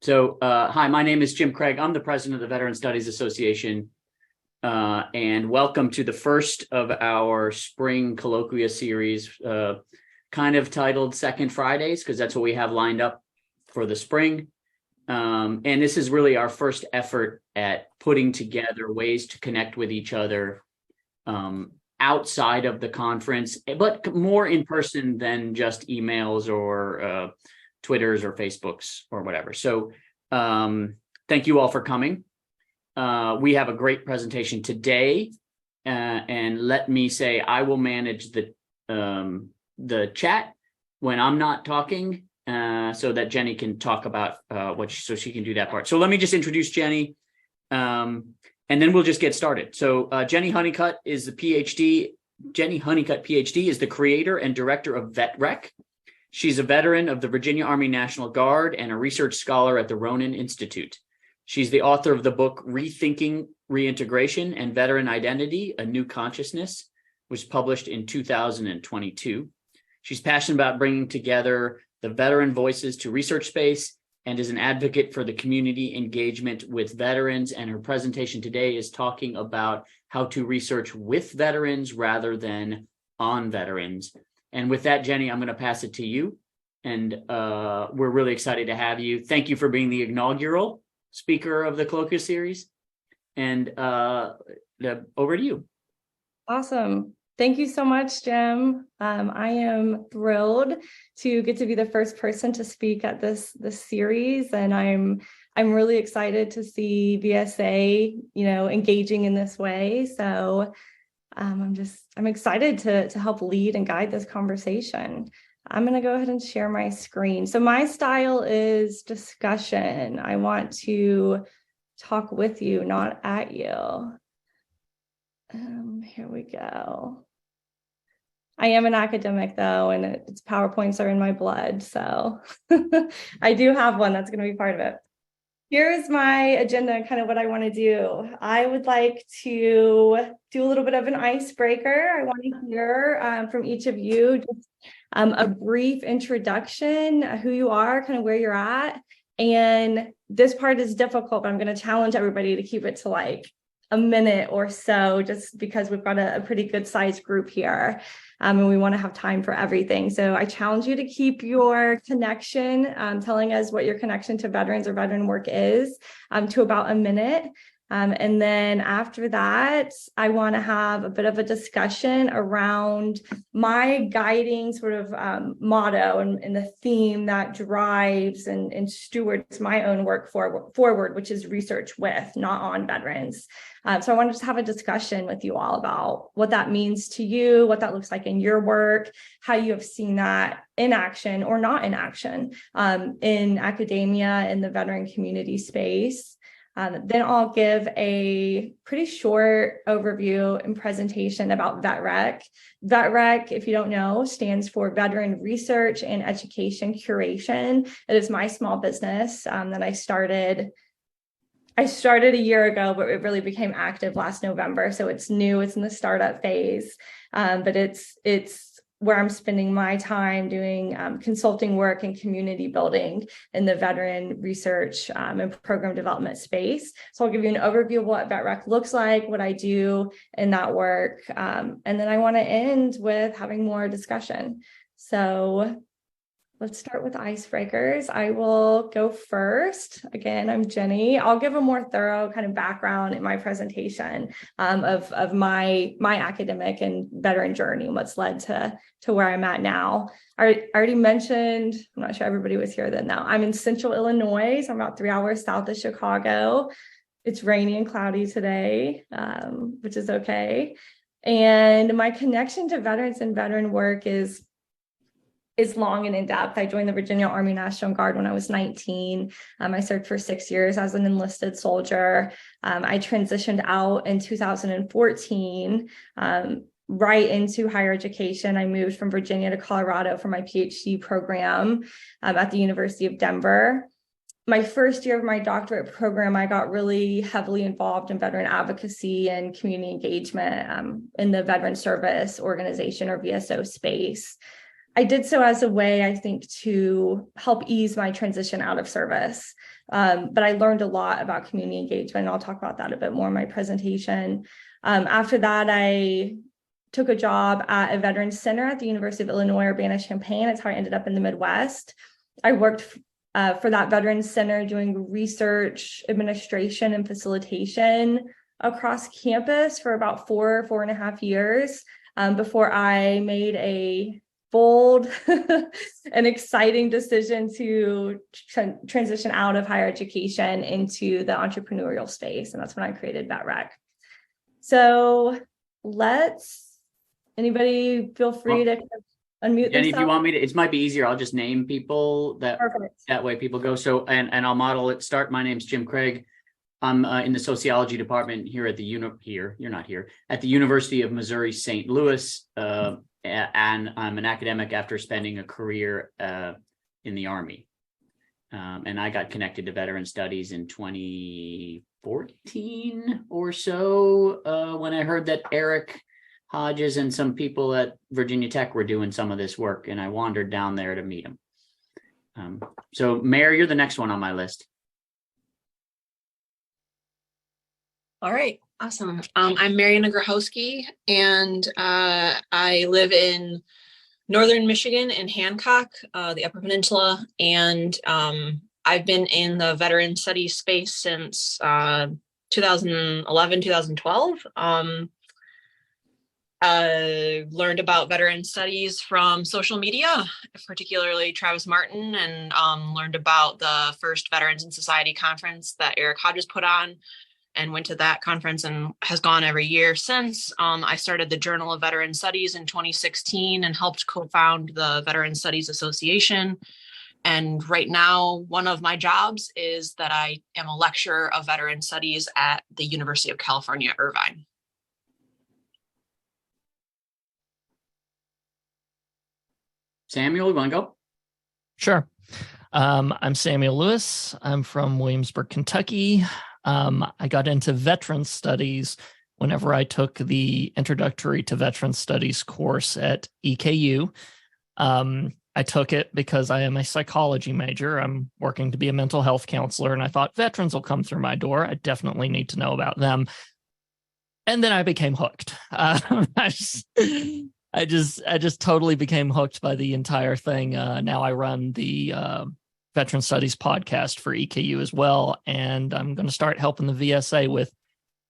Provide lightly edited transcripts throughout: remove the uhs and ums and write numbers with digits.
Hi, my name is Jim Craig. I'm the president of the Veteran Studies Association, and welcome to the first of our spring colloquia series, kind of titled Second Fridays, because that's what we have lined up for the spring. And this is really our first effort at putting together ways to connect with each other outside of the conference, but more in person than just emails or Twitters or Facebooks or whatever. So thank you all for coming. We have a great presentation today, and let me say I will manage the chat when I'm not talking, so that Jenny can talk about so she can do that part. So let me just introduce Jenny, and then we'll just get started. So Jeni Huniecutt is the PhD. Jeni Huniecutt, PhD, is the creator and director of VetREC. She's a veteran of the Virginia Army National Guard and a research scholar at the Ronin Institute. She's the author of the book Rethinking Reintegration and Veteran Identity, A New Consciousness, which was published in 2022. She's passionate about bringing together the veteran voices to research space and is an advocate for the community engagement with veterans. And her presentation today is talking about how to research with veterans rather than on veterans. And with that, Jenny, I'm going to pass it to you. And we're really excited to have you. Thank you for being the inaugural speaker of the colloquia series. And over to you. Awesome. Thank you so much, Jim. I am thrilled to get to be the first person to speak at this series. And I'm really excited to see VSA, engaging in this way. So I'm excited to help lead and guide this conversation. I'm going to go ahead and share my screen. So my style is discussion. I want to talk with you, not at you. Here we go. I am an academic though, and it's PowerPoints are in my blood. So I do have one that's going to be part of it. Here's my agenda and kind of what I want to do. I would like to do a little bit of an icebreaker. I want to hear from each of you just a brief introduction, who you are, kind of where you're at. And this part is difficult, but I'm going to challenge everybody to keep it to like a minute or so, just because we've got a pretty good sized group here. And we want to have time for everything. So I challenge you to keep your connection, telling us what your connection to veterans or veteran work is, to about a minute. And then after that, I want to have a bit of a discussion around my guiding sort of motto and the theme that drives and stewards my own work forward, which is research with, not on veterans. So I want to just have a discussion with you all about what that means to you, what that looks like in your work, how you have seen that in action or not in action in academia, in the veteran community space. Then I'll give a pretty short overview and presentation about VetREC. VetREC, if you don't know, stands for Veteran Research and Education Curation. It is my small business that I started a year ago, but it really became active last November. So it's new, it's in the startup phase, but it's where I'm spending my time doing consulting work and community building in the veteran research and program development space. So I'll give you an overview of what VetREC looks like, what I do in that work. And then I want to end with having more discussion. So let's start with icebreakers. I will go first. Again, I'm Jenny. I'll give a more thorough kind of background in my presentation of my academic and veteran journey and what's led to where I'm at now. I already mentioned, I'm not sure everybody was here then though. I'm in central Illinois, so I'm about 3 hours south of Chicago. It's rainy and cloudy today, which is okay. And my connection to veterans and veteran work is long and in depth. I joined the Virginia Army National Guard when I was 19. I served for 6 years as an enlisted soldier. I transitioned out in 2014, right into higher education. I moved from Virginia to Colorado for my PhD program at the University of Denver. My first year of my doctorate program, I got really heavily involved in veteran advocacy and community engagement in the Veteran Service Organization or VSO space. I did so as a way, I think, to help ease my transition out of service. But I learned a lot about community engagement, and I'll talk about that a bit more in my presentation. After that, I took a job at a veterans center at the University of Illinois Urbana-Champaign. That's how I ended up in the Midwest. I worked for that veterans center doing research, administration, and facilitation across campus for about 4.5 years before I made a bold and exciting decision to transition out of higher education into the entrepreneurial space. And that's when I created VetREC. So anybody feel free to unmute Jenny, if you themselves. want me to, it might be easier. I'll just name people Perfect. that way people go. So, and I'll model it. My name's Jim Craig. I'm in the sociology department here at you're not here, at the University of Missouri, St. Louis. And I'm an academic after spending a career in the Army. And I got connected to veteran studies in 2014 or so when I heard that Eric Hodges and some people at Virginia Tech were doing some of this work, and I wandered down there to meet him. So Mayor, you're the next one on my list. All right, awesome. I'm Mariana Grahowski, and I live in northern Michigan in Hancock, the Upper Peninsula, and I've been in the veteran studies space since 2011, 2012. Learned about veteran studies from social media, particularly Travis Martin, and learned about the first Veterans in Society conference that Eric Hodges put on, and went to that conference and has gone every year since. I started the Journal of Veteran Studies in 2016 and helped co-found the Veteran Studies Association. And right now, one of my jobs is that I am a lecturer of veteran studies at the University of California, Irvine. Samuel, you want to go? Sure. I'm Samuel Lewis. I'm from Williamsburg, Kentucky. I got into veteran studies whenever I took the Introductory to Veteran Studies course at EKU. I took it because I am a psychology major. I'm working to be a mental health counselor, and I thought veterans will come through my door. I definitely need to know about them. And then I became hooked. I just totally became hooked by the entire thing. Now I run the Veteran Studies podcast for EKU as well, and I'm going to start helping the VSA with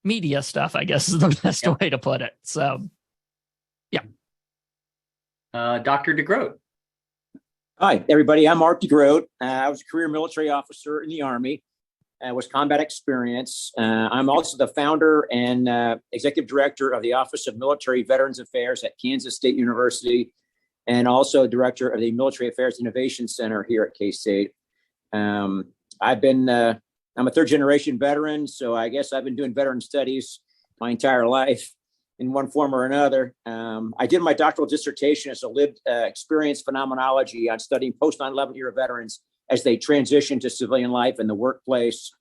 media stuff, I guess is the best way to put it. So, yeah. Dr. DeGroat. Hi, everybody. I'm Mark DeGroat. I was a career military officer in the Army. Was combat experience. I'm also the founder and executive director of the Office of Military Veterans Affairs at Kansas State University, and also director of the Military Affairs Innovation Center here at K-State. I'm a third generation veteran, so I guess I've been doing veteran studies my entire life in one form or another. I did my doctoral dissertation as a lived experience phenomenology on studying post 9/11 era veterans as they transition to civilian life in the workplace.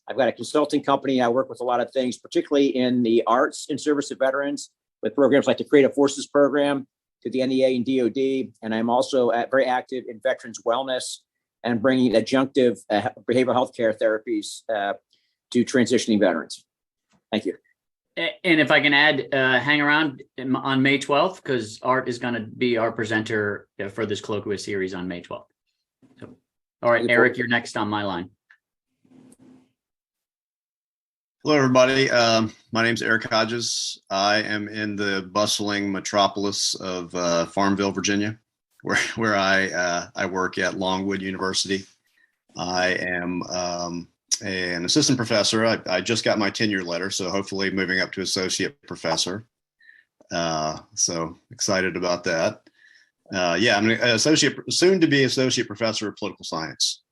I've got a consulting company. I work with a lot of things, particularly in the arts in service of veterans, with programs like the Creative Forces Program to the NEA and DOD. And I'm also very active in veterans wellness and bringing adjunctive behavioral health care therapies to transitioning veterans. Thank you. And if I can add, hang around on May 12th, because Art is going to be our presenter for this colloquia series on May 12th. So, all right, Eric, you're next on my line. Hello, everybody. My name is Eric Hodges. I am in the bustling metropolis of Farmville, Virginia, where I work at Longwood University. I am an assistant professor. I just got my tenure letter, so hopefully moving up to associate professor. So excited about that. I'm an soon to be associate professor of political science.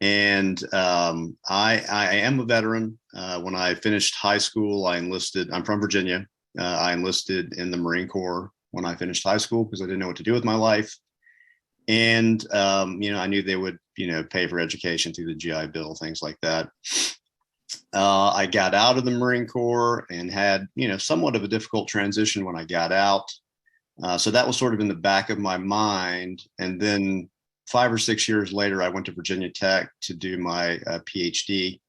And I am a veteran. When I finished high school, I enlisted. I'm from Virginia. I enlisted in the Marine Corps when I finished high school because I didn't know what to do with my life. And, I knew they would, pay for education through the GI Bill, things like that. I got out of the Marine Corps and had, somewhat of a difficult transition when I got out. So that was sort of in the back of my mind. And then 5 or 6 years later, I went to Virginia Tech to do my PhD.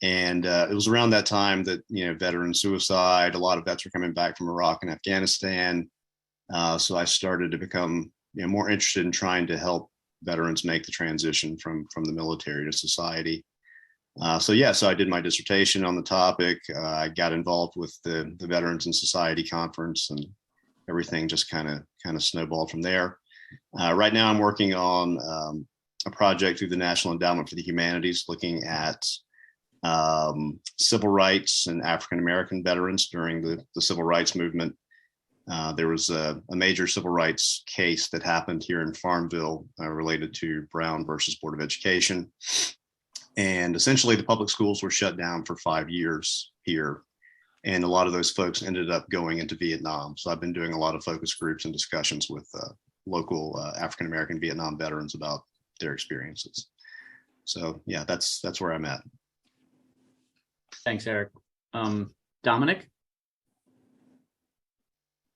And it was around that time that, veteran suicide, a lot of vets were coming back from Iraq and Afghanistan. So I started to become more interested in trying to help veterans make the transition from the military to society. So I did my dissertation on the topic. I got involved with the Veterans in Society conference, and everything just kind of snowballed from there. Right now I'm working on a project through the National Endowment for the Humanities looking at civil rights and African-American veterans during the civil rights movement. There was a major civil rights case that happened here in Farmville related to Brown versus Board of Education. And essentially the public schools were shut down for 5 years here. And a lot of those folks ended up going into Vietnam. So I've been doing a lot of focus groups and discussions with local African-American Vietnam veterans about their experiences. So yeah, that's where I'm at. Thanks, Eric. Dominic?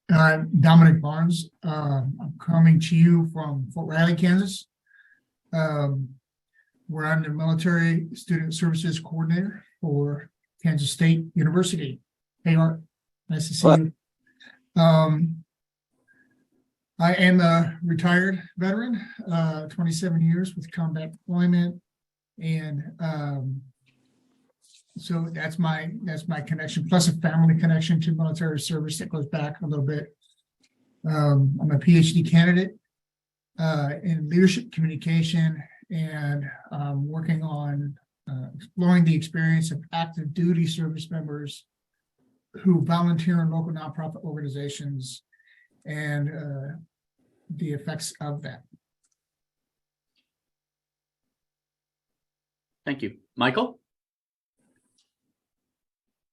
Dominic Barnes. I'm coming to you from Fort Riley, Kansas, where I'm the Military Student Services Coordinator for Kansas State University. Hey, Art, nice to see you. I am a retired veteran, 27 years with combat deployment, and so that's my connection, plus a family connection to military service that goes back a little bit. I'm a PhD candidate in leadership communication, and working on exploring the experience of active duty service members who volunteer in local nonprofit organizations and the effects of that. Thank you. Michael?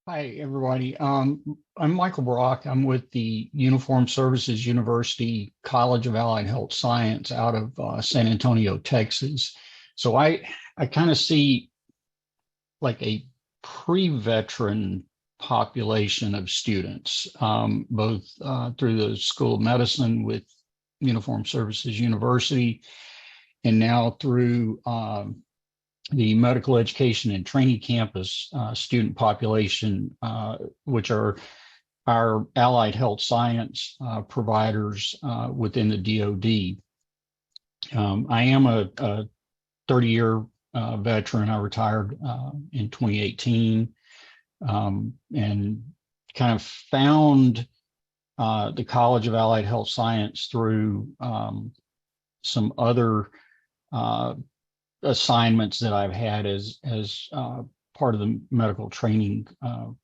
Hi, everybody. I'm Michael Brock. I'm with the Uniformed Services University College of Allied Health Science out of San Antonio, Texas. So I kind of see like a pre-veteran population of students, both through the School of Medicine with Uniformed Services University, and now through the medical education and training campus student population, which are our allied health science providers within the DoD. I am a 30-year veteran. I retired in 2018 and kind of found the College of Allied Health Science through some other assignments that I've had as part of the medical training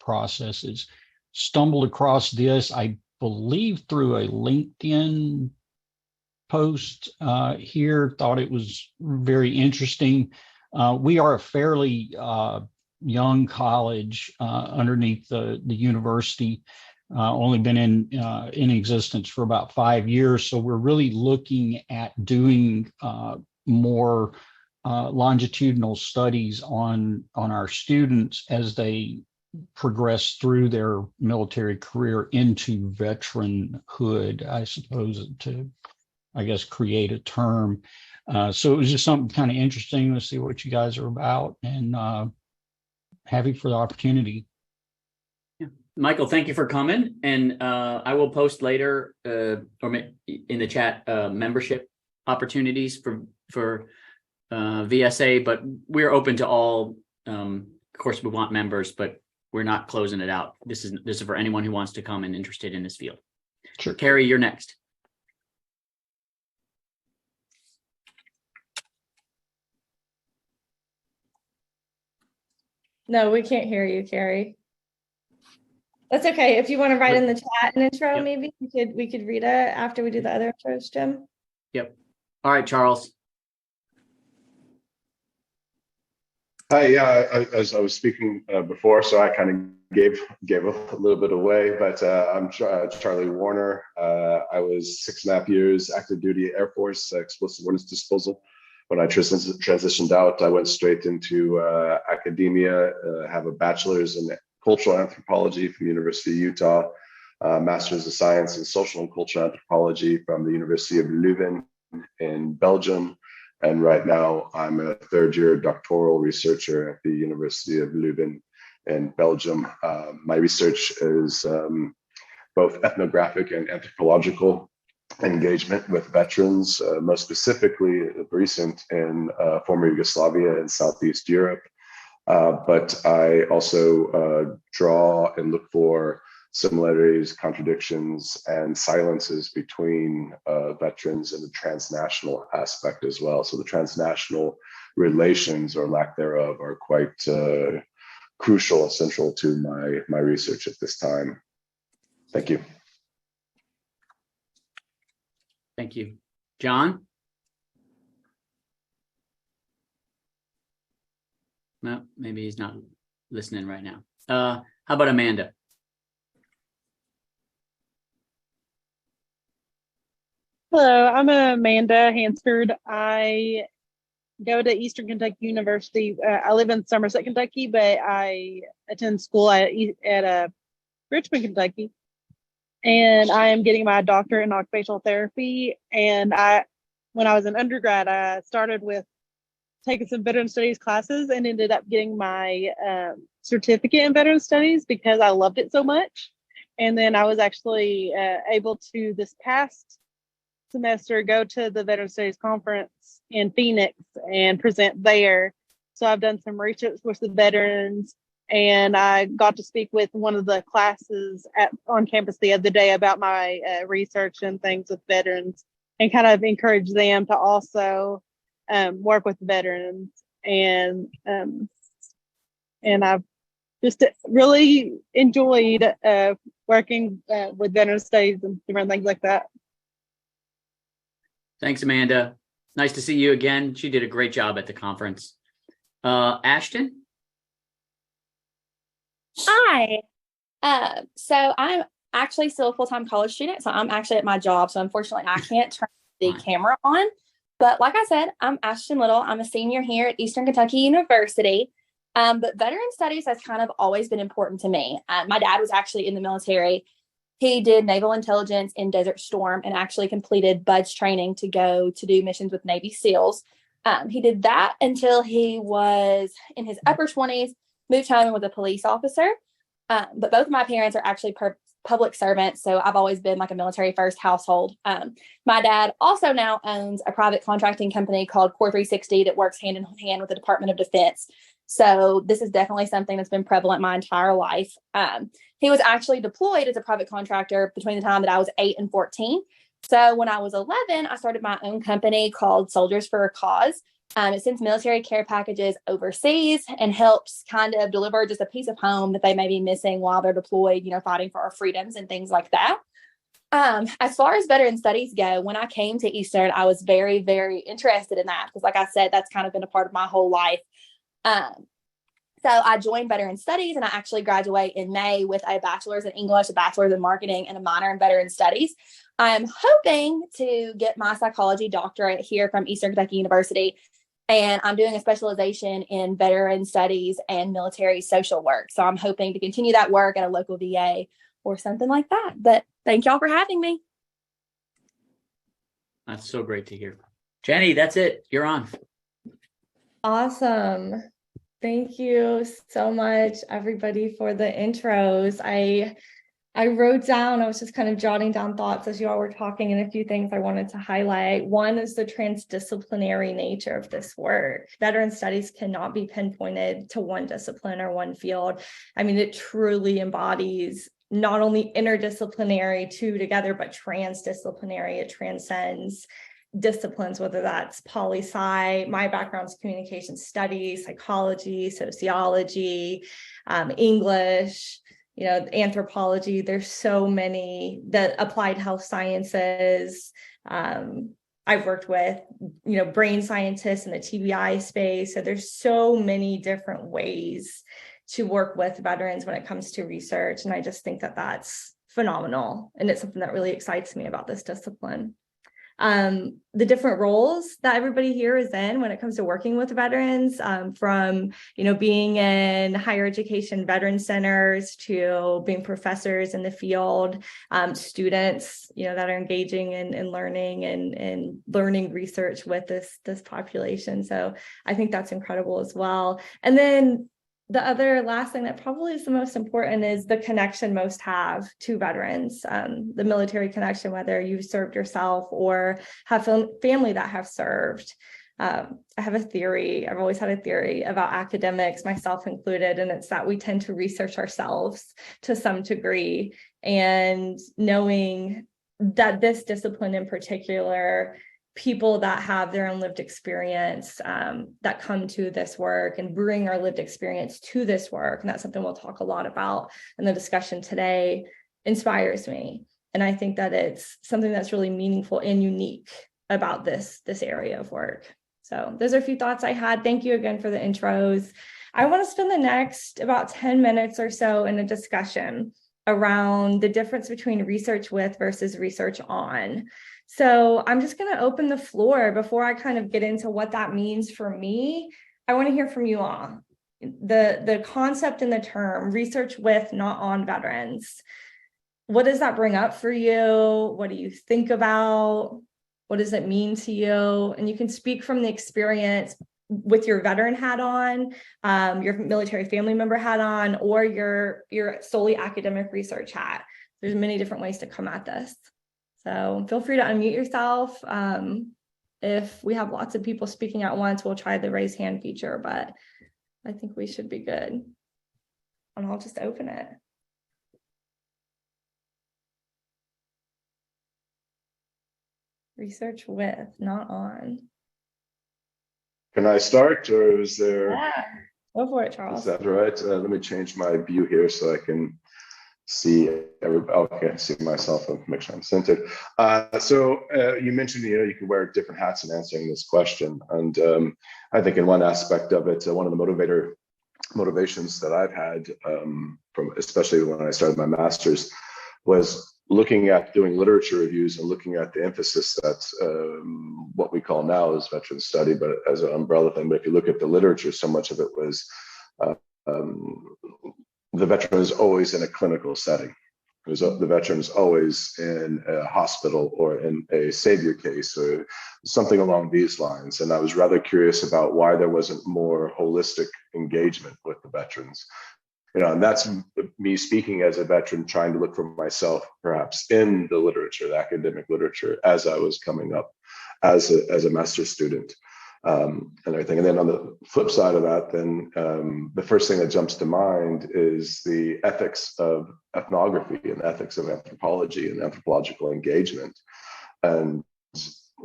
processes. Stumbled across this, I believe, through a LinkedIn post here. Thought it was very interesting. We are a fairly young college underneath the university. Only been in existence for about 5 years, so we're really looking at doing more longitudinal studies on our students as they progress through their military career into veteranhood, I suppose, to, I guess, create a term. So it was just something kind of interesting to see what you guys are about, and happy for the opportunity. Yeah. Michael, thank you for coming. And I will post later or in the chat membership opportunities for VSA, but we're open to all. Of course, we want members, but we're not closing it out. This is for anyone who wants to come and interested in this field. Sure. Carrie, you're next. No, we can't hear you, Carrie. That's okay. If you want to write in the chat an intro, Yep. maybe we could read it after we do the other intros, Jim. Yep. All right, Charles. Hi, yeah, as I was speaking before, so I kind of gave a little bit away, but I'm Charlie Warner. I was 6.5 years active duty Air Force, explosive ordnance disposal. When I transitioned out, I went straight into academia, have a bachelor's in cultural anthropology from the University of Utah, master's of science in social and cultural anthropology from the University of Leuven in Belgium, And right now, I'm a third-year doctoral researcher at the University of Leuven in Belgium. My research is both ethnographic and anthropological engagement with veterans, most specifically recent in former Yugoslavia and Southeast Europe. But I also draw and look for similarities, contradictions, and silences between veterans and the transnational aspect as well. So the transnational relations or lack thereof are quite crucial and central to my research at this time. Thank you. Thank you. John? No, maybe he's not listening right now. How about Amanda? Hello, I'm Amanda Hansford. I go to Eastern Kentucky University. I live in Somerset, Kentucky, but I attend school at Richmond, Kentucky. And I am getting my doctorate in occupational therapy. And when I was an undergrad, I started with taking some veteran studies classes and ended up getting my certificate in veteran studies because I loved it so much. And then I was actually able to, this past semester, go to the Veteran Studies Conference in Phoenix and present there. So I've done some research with the veterans, and I got to speak with one of the classes on campus the other day about my research and things with veterans, and kind of encourage them to also work with veterans. And I've just really enjoyed working with veteran studies and different things like that. Thanks, Amanda. Nice to see you again. She did a great job at the conference. Ashton? Hi. So I'm actually still a full-time college student. So I'm actually at my job. So unfortunately, I can't turn the camera on. But like I said, I'm Ashton Little. I'm a senior here at Eastern Kentucky University. But veteran studies has kind of always been important to me. My dad was actually in the military. He did naval intelligence in Desert Storm and actually completed BUDS training to go to do missions with Navy SEALs. He did that until he was in his upper 20s, moved home and was a police officer. But both of my parents are actually public servants, so I've always been like a military first household. My dad also now owns a private contracting company called Core 360 that works hand in hand with the Department of Defense. So this is definitely something that's been prevalent my entire life. He was actually deployed as a private contractor between the time that I was 8 and 14. So when I was 11, I started my own company called Soldiers for a Cause. It sends military care packages overseas and helps kind of deliver just a piece of home that they may be missing while they're deployed, fighting for our freedoms and things like that. As far as veteran studies go, when I came to Eastern, I was very, very interested in that because, like I said, that's kind of been a part of my whole life. So I joined veteran studies, and I actually graduate in May with a bachelor's in English, a bachelor's in marketing, and a minor in veteran studies. I'm hoping to get my psychology doctorate here from Eastern Kentucky University, and I'm doing a specialization in veteran studies and military social work. So I'm hoping to continue that work at a local VA or something like that. But thank y'all for having me. That's so great to hear. Jeni, that's it. You're on. Awesome. Thank you so much, everybody, for the intros. I wrote down, I was just kind of jotting down thoughts as you all were talking, and a few things I wanted to highlight. One is the transdisciplinary nature of this work. Veteran studies cannot be pinpointed to one discipline or one field. I mean, it truly embodies not only interdisciplinary two together, but transdisciplinary. It transcends disciplines, whether that's poli-sci, my background's communication studies, psychology, sociology, English, anthropology. There's so many, the applied health sciences. I've worked with, brain scientists in the TBI space. So there's so many different ways to work with veterans when it comes to research. And I just think that that's phenomenal. And it's something that really excites me about this discipline. the different roles that everybody here is in when it comes to working with veterans, from, being in higher education veteran centers to being professors in the field, students, that are engaging in learning and learning research with this population. So I think that's incredible as well. And then the other last thing that probably is the most important is the connection most have to veterans, the military connection, whether you've served yourself or have family that have served. I have a theory, I've always had a theory about academics, myself included, and it's that we tend to research ourselves to some degree. And knowing that this discipline in particular, people that have their own lived experience that come to this work and bring our lived experience to this work, and that's something we'll talk a lot about in the discussion today, inspires me. And I think that it's something that's really meaningful and unique about this area of work. So those are a few thoughts I had. Thank you again for the intros. I want to spend the next about 10 minutes or so in a discussion around the difference between research with versus research on. So I'm just going to open the floor before I kind of get into what that means for me. I want to hear from you all. The concept and the term research with, not on veterans. What does that bring up for you? What do you think about? What does it mean to you? And you can speak from the experience with your veteran hat on, your military family member hat on, or your solely academic research hat. There's many different ways to come at this. So feel free to unmute yourself. If we have lots of people speaking at once, we'll try the raise hand feature, but I think we should be good. And I'll just open it. Research with, not on. Can I start, or is there? Yeah, go for it, Charles. Is that right? Let me change my view here so I can see everybody. Okay, see myself and make sure I'm centered. So you mentioned, you can wear different hats in answering this question. And I think in one aspect of it, one of the motivations that I've had from, especially when I started my master's, was looking at doing literature reviews and looking at the emphasis that what we call now is veteran study, but as an umbrella thing. But if you look at the literature, so much of it was the veteran is always in a clinical setting. The veteran is always in a hospital or in a savior case or something along these lines. And I was rather curious about why there wasn't more holistic engagement with the veterans. And that's me speaking as a veteran, trying to look for myself, perhaps in the literature, the academic literature, as I was coming up as a master's student. And everything. And then on the flip side of that, then the first thing that jumps to mind is the ethics of ethnography and ethics of anthropology and anthropological engagement. And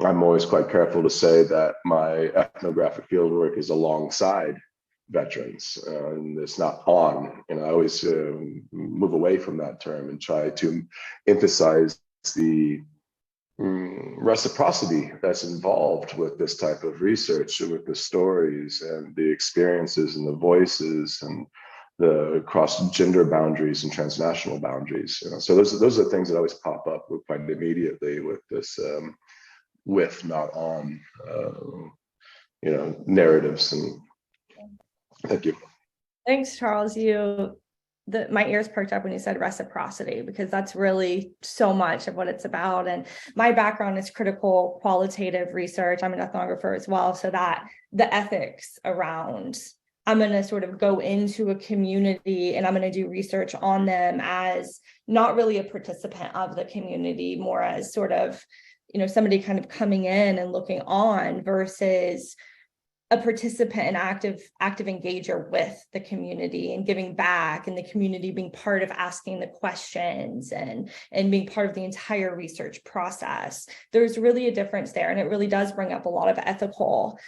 I'm always quite careful to say that my ethnographic fieldwork is alongside veterans, and it's not on. And I always move away from that term and try to emphasize the reciprocity that's involved with this type of research, with the stories and the experiences and the voices and the cross-gender boundaries and transnational boundaries. So those are things that always pop up quite immediately with this with, not on, narratives. And thank you. Thanks, Charles. My ears perked up when you said reciprocity, because that's really so much of what it's about. And my background is critical qualitative research. I'm an ethnographer as well. So that the ethics around, I'm going to sort of go into a community and I'm going to do research on them as not really a participant of the community, more as sort of, somebody kind of coming in and looking on, versus a participant and active engager with the community and giving back, and the community being part of asking the questions and being part of the entire research process. There's really a difference there. And it really does bring up a lot of ethical,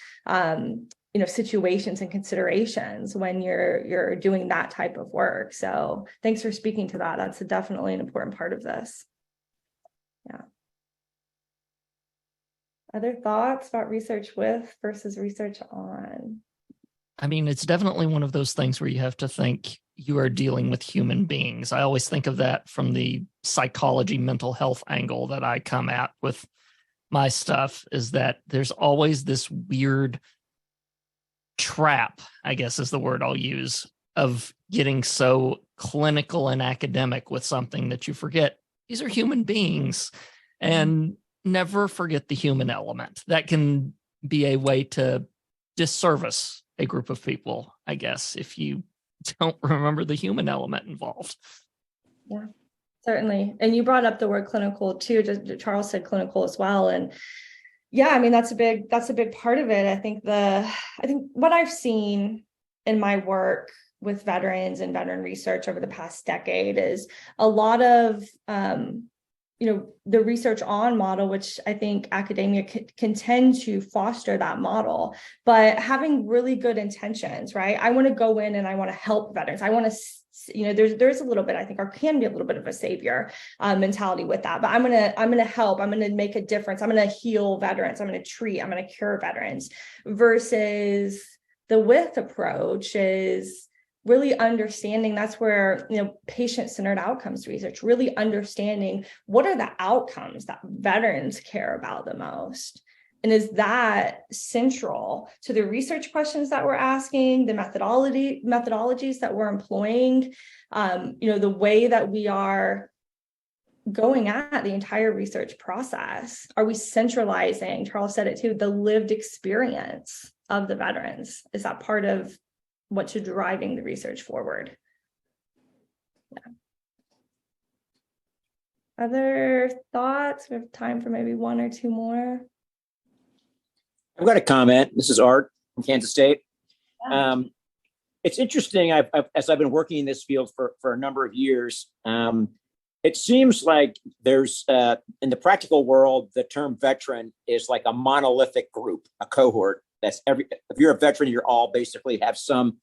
situations and considerations when you're doing that type of work. So thanks for speaking to that. That's definitely an important part of this. Yeah. Other thoughts about research with versus research on? I mean, it's definitely one of those things where you have to think you are dealing with human beings. I always think of that from the psychology, mental health angle that I come at with my stuff is that there's always this weird trap, I guess is the word I'll use, of getting so clinical and academic with something that you forget these are human beings, and never forget the human element. That can be a way to disservice a group of people, I guess, if you don't remember the human element involved. Yeah, certainly. And you brought up the word clinical too. Charles said clinical as well. And yeah, I mean, that's a big part of it. I think what I've seen in my work with veterans and veteran research over the past decade is a lot of, the research on model, which I think academia can tend to foster that model, but having really good intentions, right? I want to go in and I want to help veterans. I want to, there's a little bit, I think, or can be a little bit of a savior mentality with that, but I'm going to help, I'm going to make a difference. I'm going to heal veterans. I'm going to treat, I'm going to cure veterans, versus the with approach is really understanding. That's where, patient-centered outcomes research, really understanding what are the outcomes that veterans care about the most. And is that central to the research questions that we're asking, the methodologies that we're employing, the way that we are going at the entire research process? Are we centralizing, Charles said it too, the lived experience of the veterans? Is that part of what's driving the research forward? Yeah. Other thoughts? We have time for maybe one or two more. I've got a comment. This is Art from Kansas State. Yeah. It's interesting. As I've been working in this field for a number of years, it seems like there's in the practical world, the term veteran is like a monolithic group, a cohort. If you're a veteran, you're all basically have some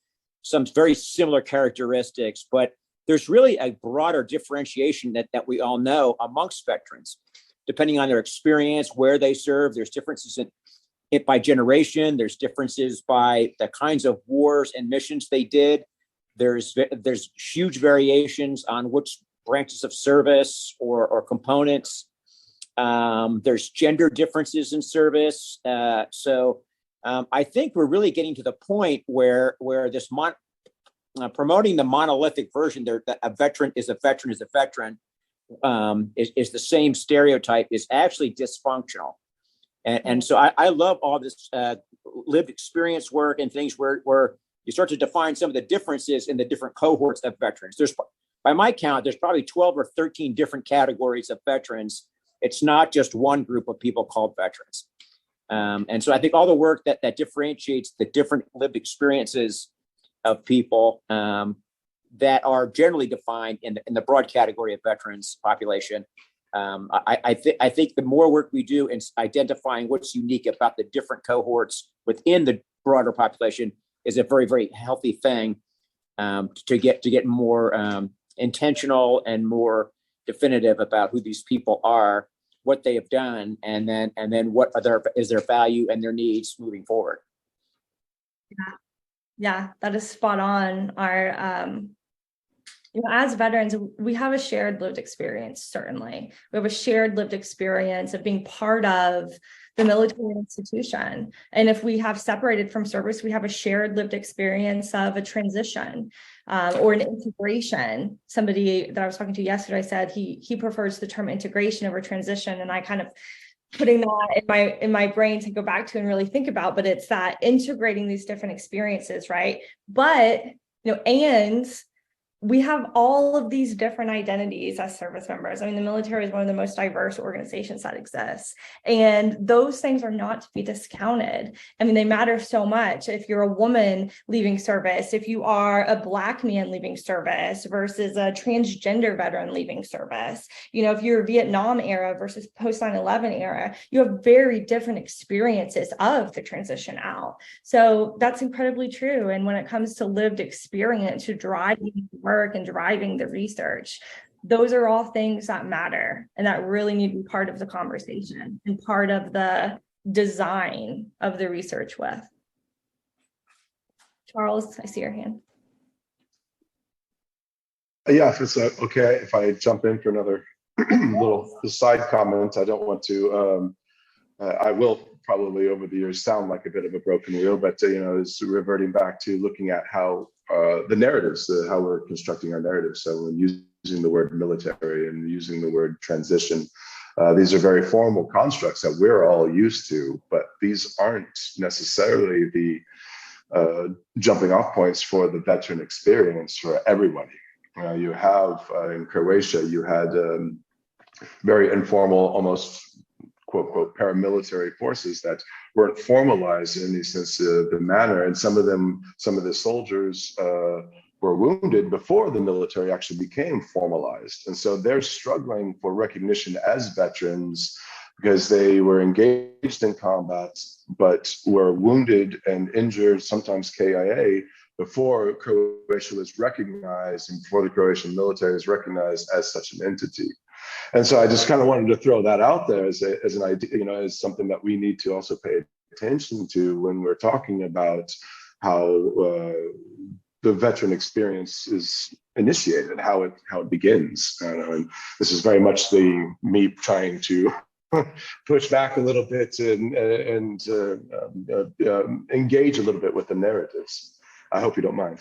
very similar characteristics, but there's really a broader differentiation that we all know amongst veterans, depending on their experience, where they serve. There's differences by generation. There's differences by the kinds of wars and missions they did. There's huge variations on which branches of service or components. There's gender differences in service. So I think we're really getting to the point where this promoting the monolithic version there, that a veteran is a veteran is the same stereotype, is actually dysfunctional. And so I love all this lived experience work and things where you start to define some of the differences in the different cohorts of veterans. By my count, there's probably 12 or 13 different categories of veterans. It's not just one group of people called veterans. And so I think all the work that differentiates the different lived experiences of people that are generally defined in the broad category of veterans population. I think the more work we do in identifying what's unique about the different cohorts within the broader population is a very, very healthy thing to get more intentional and more definitive about who these people are, what they have done, and then what is their value and their needs moving forward. Yeah, that is spot on. Our as veterans, we have a shared lived experience. Certainly, we have a shared lived experience of being part of the military institution. And if we have separated from service, we have a shared lived experience of a transition or an integration. Somebody that I was talking to yesterday said he prefers the term integration over transition, and I kind of putting that in my brain to go back to and really think about. But it's that integrating these different experiences, right? But and we have all of these different identities as service members. I mean, the military is one of the most diverse organizations that exists. And those things are not to be discounted. I mean, they matter so much. If you're a woman leaving service, if you are a Black man leaving service versus a transgender veteran leaving service, if you're Vietnam era versus post 9/11 era, you have very different experiences of the transition out. So that's incredibly true. And when it comes to lived experience, to driving work and driving the research, those are all things that matter and that really need to be part of the conversation and part of the design of the research with. Charles, I see your hand. Yeah, if it's okay, if I jump in for another little side comment, I don't want to I will probably over the years sound like a bit of a broken wheel, but is reverting back to looking at how the narratives, how we're constructing our narratives. So when using the word military and using the word transition, these are very formal constructs that we're all used to, but these aren't necessarily the jumping off points for the veteran experience for everybody. You have in Croatia, you had very informal, almost quote, quote, paramilitary forces that weren't formalized in any sense of the manner. And some of the soldiers were wounded before the military actually became formalized. And so they're struggling for recognition as veterans because they were engaged in combat, but were wounded and injured, sometimes KIA, before Croatia was recognized and before the Croatian military was recognized as such an entity. And so I just kind of wanted to throw that out there as an idea, as something that we need to also pay attention to when we're talking about how the veteran experience is initiated, how it begins. And this is very much me trying to push back a little bit and engage a little bit with the narratives. I hope you don't mind.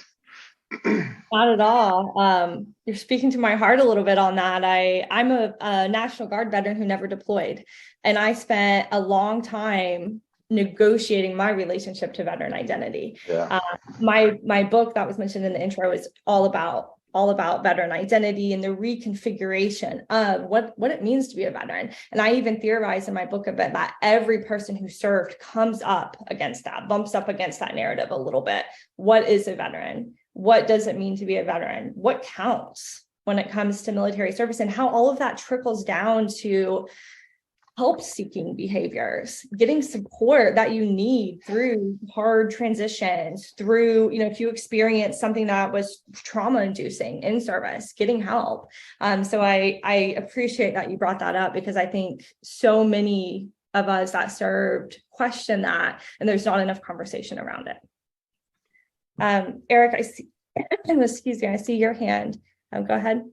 Not at all. You're speaking to my heart a little bit on that. I'm a National Guard veteran who never deployed, and I spent a long time negotiating my relationship to veteran identity. Yeah. My book that was mentioned in the intro is all about veteran identity and the reconfiguration of what it means to be a veteran. And I even theorize in my book a bit that every person who served comes up against that, bumps up against that narrative a little bit. What is a veteran? What does it mean to be a veteran? What counts when it comes to military service, and how all of that trickles down to help-seeking behaviors, getting support that you need through hard transitions, through, if you experience something that was trauma-inducing in service, getting help. So I appreciate that you brought that up, because I think so many of us that served question that, and there's not enough conversation around it. Eric, I see, excuse me, I see your hand. Go ahead.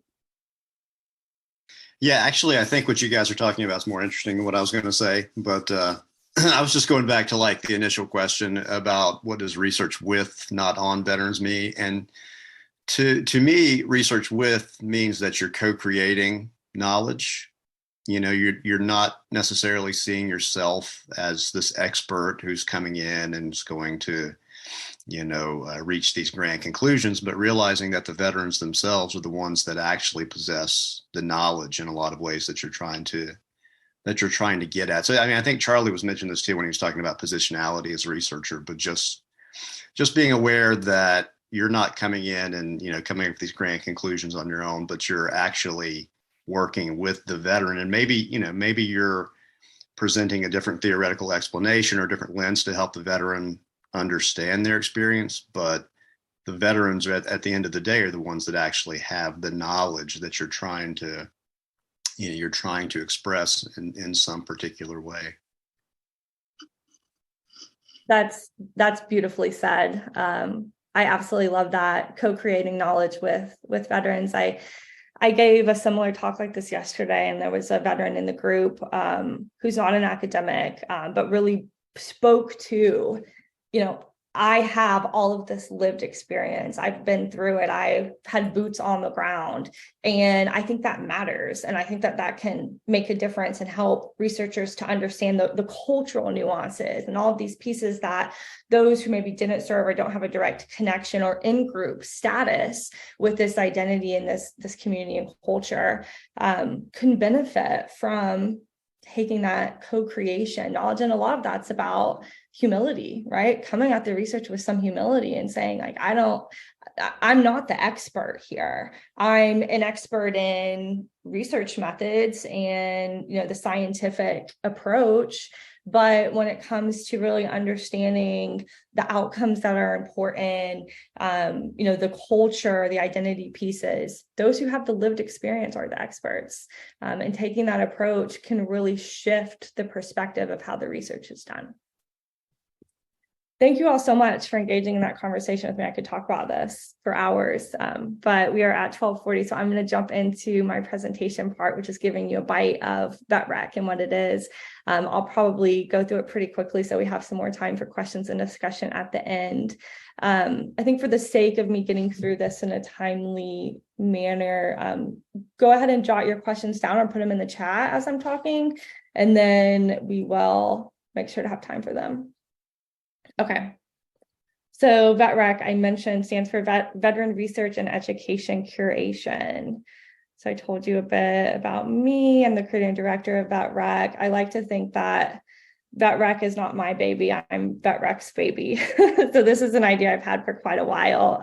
Yeah, actually, I think what you guys are talking about is more interesting than what I was going to say. But I was just going back to like the initial question about what does research with, not on veterans mean? And to me, research with means that you're co-creating knowledge. You're not necessarily seeing yourself as this expert who's coming in and is going to reach these grand conclusions, but realizing that the veterans themselves are the ones that actually possess the knowledge in a lot of ways that you're trying to get at. So, I think Charlie was mentioning this too when he was talking about positionality as a researcher, but just being aware that you're not coming in and, coming up with these grand conclusions on your own, but you're actually working with the veteran. And maybe you're presenting a different theoretical explanation or a different lens to help the veteran understand their experience, but the veterans at the end of the day are the ones that actually have the knowledge that you're trying to express in some particular way. That's beautifully said. I absolutely love that, co-creating knowledge with veterans. I gave a similar talk like this yesterday, and there was a veteran in the group who's not an academic, but really spoke to, I have all of this lived experience. I've been through it. I've had boots on the ground. And I think that matters. And I think that can make a difference and help researchers to understand the cultural nuances and all of these pieces that those who maybe didn't serve or don't have a direct connection or in-group status with this identity and this community and culture can benefit from taking that co-creation knowledge. And a lot of that's about humility, right? Coming at the research with some humility and saying, like, I'm not the expert here. I'm an expert in research methods and, the scientific approach. But when it comes to really understanding the outcomes that are important, the culture, the identity pieces, those who have the lived experience are the experts. And taking that approach can really shift the perspective of how the research is done. Thank you all so much for engaging in that conversation with me. I could talk about this for hours, but we are at 12:40, so I'm going to jump into my presentation part, which is giving you a bite of VetREC and what it is. I'll probably go through it pretty quickly so we have some more time for questions and discussion at the end. I think for the sake of me getting through this in a timely manner, go ahead and jot your questions down or put them in the chat as I'm talking, and then we will make sure to have time for them. Okay, so VetREC, I mentioned, stands for Veteran Research and Education Curation. So I told you a bit about me. I'm the creator and director of VetREC. I like to think that VetREC is not my baby, I'm VetREC's baby. So this is an idea I've had for quite a while.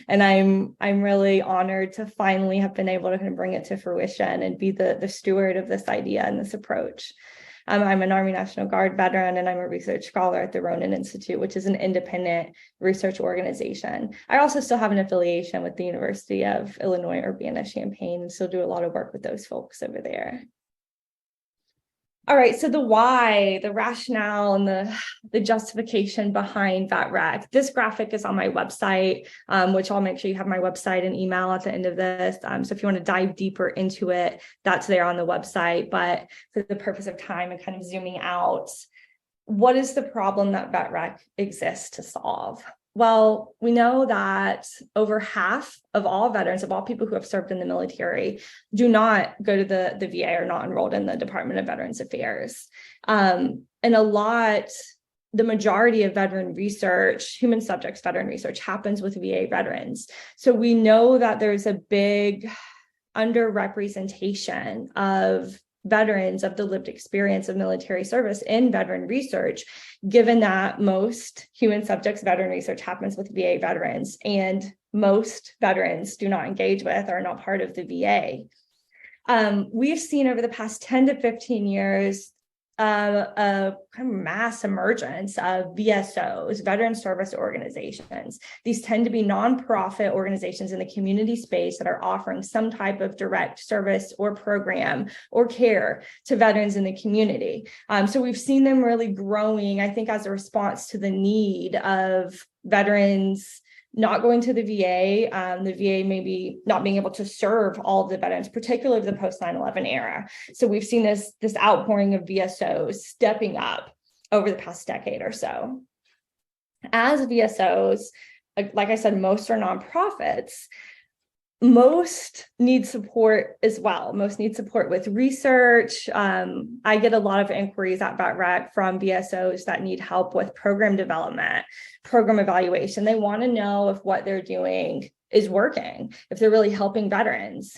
And I'm really honored to finally have been able to kind of bring it to fruition and be the steward of this idea and this approach. I'm an Army National Guard veteran, and I'm a research scholar at the Ronan Institute, which is an independent research organization. I also still have an affiliation with the University of Illinois Urbana-Champaign, and still do a lot of work with those folks over there. All right, so the why, the rationale, and the justification behind VetREC. This graphic is on my website, which I'll make sure you have my website and email at the end of this. So if you want to dive deeper into it, that's there on the website. But for the purpose of time and kind of zooming out, what is the problem that VetREC exists to solve? Well, we know that over half of all veterans, of all people who have served in the military, do not go to the VA or not enrolled in the Department of Veterans Affairs. And the majority of veteran research, human subjects veteran research, happens with VA veterans. So we know that there's a big underrepresentation of veterans of the lived experience of military service in veteran research, given that most human subjects veteran research happens with VA veterans, and most veterans do not engage with or are not part of the VA. We've seen over the past 10 to 15 years a kind of mass emergence of VSOs, veteran service organizations. These tend to be nonprofit organizations in the community space that are offering some type of direct service or program or care to veterans in the community. So we've seen them really growing, I think, as a response to the need of veterans not going to the VA maybe not being able to serve all of the veterans, particularly the post 9/11 era. So we've seen this outpouring of VSOs stepping up over the past decade or so. As VSOs, like I said, most are nonprofits. Most need support as well. Most need support with research. I get a lot of inquiries at VetREC from VSOs that need help with program development, program evaluation. They want to know if what they're doing is working, if they're really helping veterans.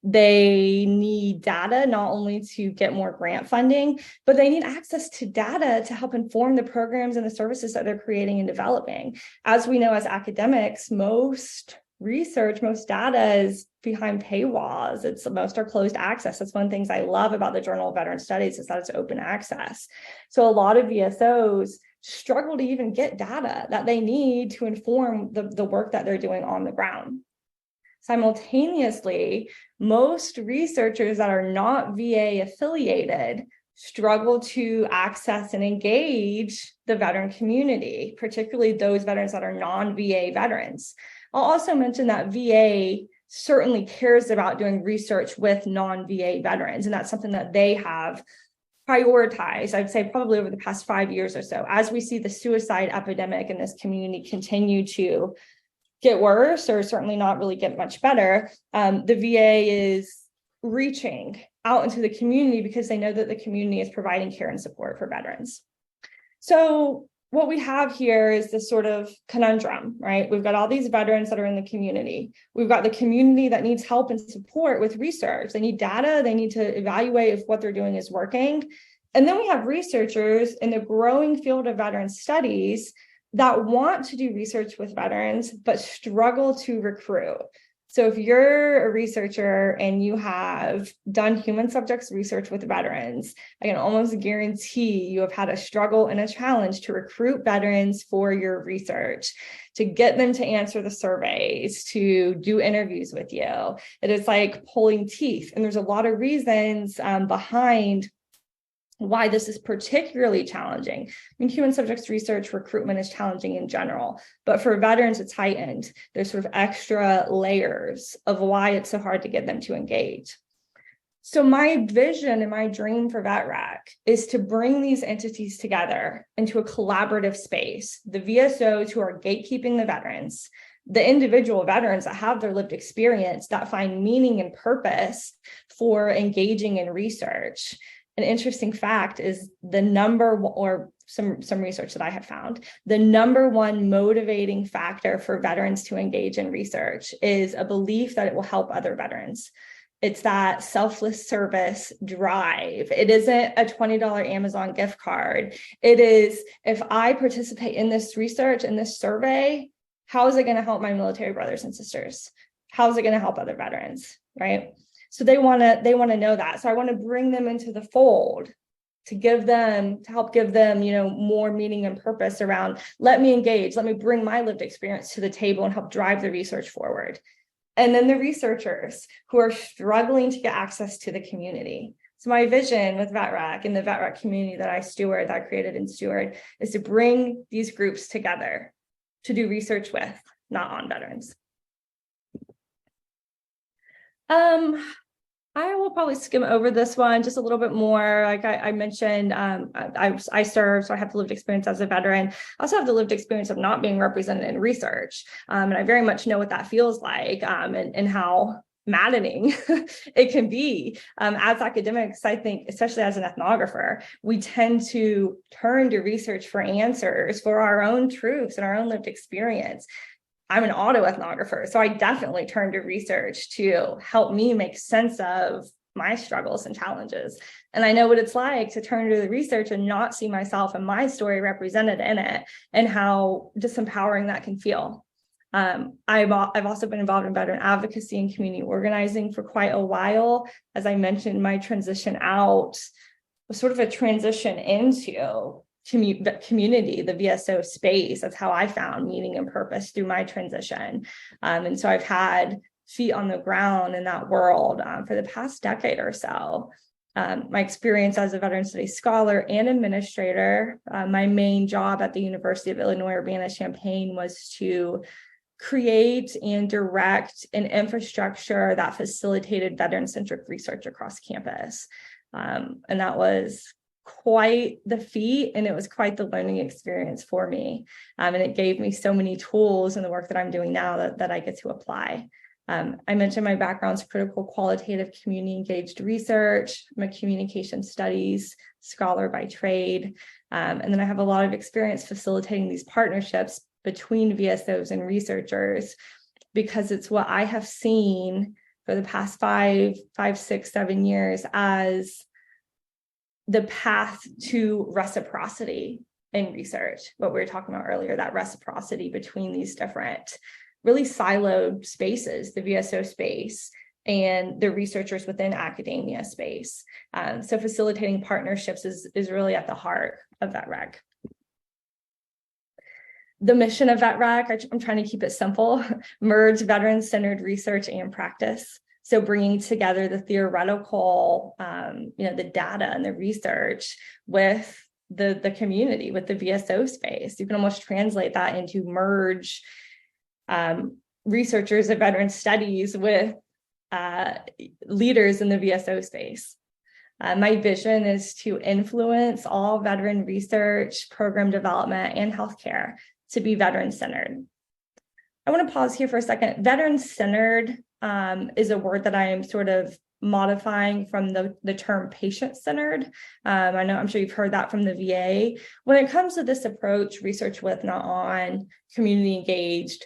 They need data not only to get more grant funding, but they need access to data to help inform the programs and the services that they're creating and developing. As we know, as academics, most research, most data is behind paywalls. Most are closed access. That's one of the things I love about the Journal of Veteran Studies, is that it's open access. So a lot of VSOs struggle to even get data that they need to inform the work that they're doing on the ground. Simultaneously, most researchers that are not VA affiliated struggle to access and engage the veteran community, particularly those veterans that are non-VA veterans. I'll also mention that VA certainly cares about doing research with non-VA veterans, and that's something that they have prioritized, I'd say probably over the past 5 years or so. As we see the suicide epidemic in this community continue to get worse, or certainly not really get much better, the VA is reaching out into the community because they know that the community is providing care and support for veterans. So what we have here is this sort of conundrum, right? We've got all these veterans that are in the community. We've got the community that needs help and support with research. They need data. They need to evaluate if what they're doing is working. And then we have researchers in the growing field of veteran studies that want to do research with veterans, but struggle to recruit. So if you're a researcher and you have done human subjects research with veterans, I can almost guarantee you have had a struggle and a challenge to recruit veterans for your research, to get them to answer the surveys, to do interviews with you. It is like pulling teeth. And there's a lot of reasons behind why this is particularly challenging. I mean, human subjects research recruitment is challenging in general, but for veterans, it's heightened. There's sort of extra layers of why it's so hard to get them to engage. So my vision and my dream for VetREC is to bring these entities together into a collaborative space. The VSOs who are gatekeeping the veterans, the individual veterans that have their lived experience, that find meaning and purpose for engaging in research. An interesting fact is the number, or some research that I have found, the number one motivating factor for veterans to engage in research is a belief that it will help other veterans. It's that selfless service drive. It isn't a $20 Amazon gift card. It is, if I participate in this research, in this survey, how is it going to help my military brothers and sisters? How is it going to help other veterans, right? So they want to know that. So I want to bring them into the fold to help give them, more meaning and purpose around, let me engage, let me bring my lived experience to the table and help drive the research forward. And then the researchers who are struggling to get access to the community. So my vision with VetREC and the VetREC community that I created and steward, is to bring these groups together to do research with, not on veterans. I will probably skim over this one just a little bit more. Like I mentioned, I serve, so I have the lived experience as a veteran. I also have the lived experience of not being represented in research. And I very much know what that feels like, and how maddening it can be. As academics, I think, especially as an ethnographer, we tend to turn to research for answers, for our own truths and our own lived experience. I'm an autoethnographer, so I definitely turn to research to help me make sense of my struggles and challenges. And I know what it's like to turn to the research and not see myself and my story represented in it, and how disempowering that can feel. I've also been involved in veteran advocacy and community organizing for quite a while. As I mentioned, my transition out was sort of a transition into community, the VSO space. That's how I found meaning and purpose through my transition. And so I've had feet on the ground in that world for the past decade or so. My experience as a veteran studies scholar and administrator, my main job at the University of Illinois Urbana-Champaign was to create and direct an infrastructure that facilitated veteran-centric research across campus. And that was quite the feat, and it was quite the learning experience for me. And it gave me so many tools in the work that I'm doing now that I get to apply. I mentioned my background's critical qualitative community engaged research. I'm a communication studies scholar by trade. And then I have a lot of experience facilitating these partnerships between VSOs and researchers, because it's what I have seen for the past 5, 6, 7 years as the path to reciprocity in research, what we were talking about earlier, that reciprocity between these different really siloed spaces, the VSO space and the researchers within academia space. So facilitating partnerships is really at the heart of VetREC. The mission of VetREC, I'm trying to keep it simple, merge veteran-centered research and practice. So bringing together the theoretical, the data and the research with the community, with the VSO space. You can almost translate that into merge researchers of veteran studies with leaders in the VSO space. My vision is to influence all veteran research, program development, and healthcare to be veteran-centered. I want to pause here for a second. Veteran-centered is a word that I am sort of modifying from the term patient-centered. I'm sure you've heard that from the VA. When it comes to this approach, research with, not on, community engaged,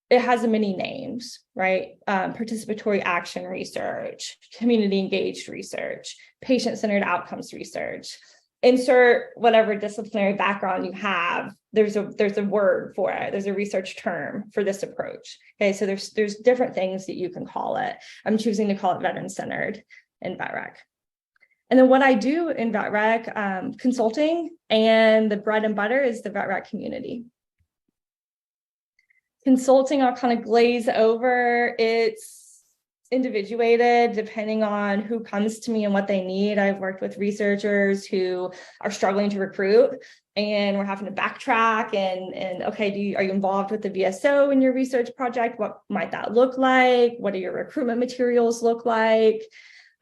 it has many names, right? Participatory action research, community engaged research, patient-centered outcomes research. Insert whatever disciplinary background you have, there's a word for it. There's a research term for this approach. Okay, so there's different things that you can call it. I'm choosing to call it veteran-centered in VetREC. And then what I do in VetREC, consulting, and the bread and butter is the VetREC community. Consulting, I'll kind of glaze over. It's individuated depending on who comes to me and what they need. I've worked with researchers who are struggling to recruit, and we're having to backtrack and okay, are you involved with the VSO in your research project? What might that look like? What do your recruitment materials look like?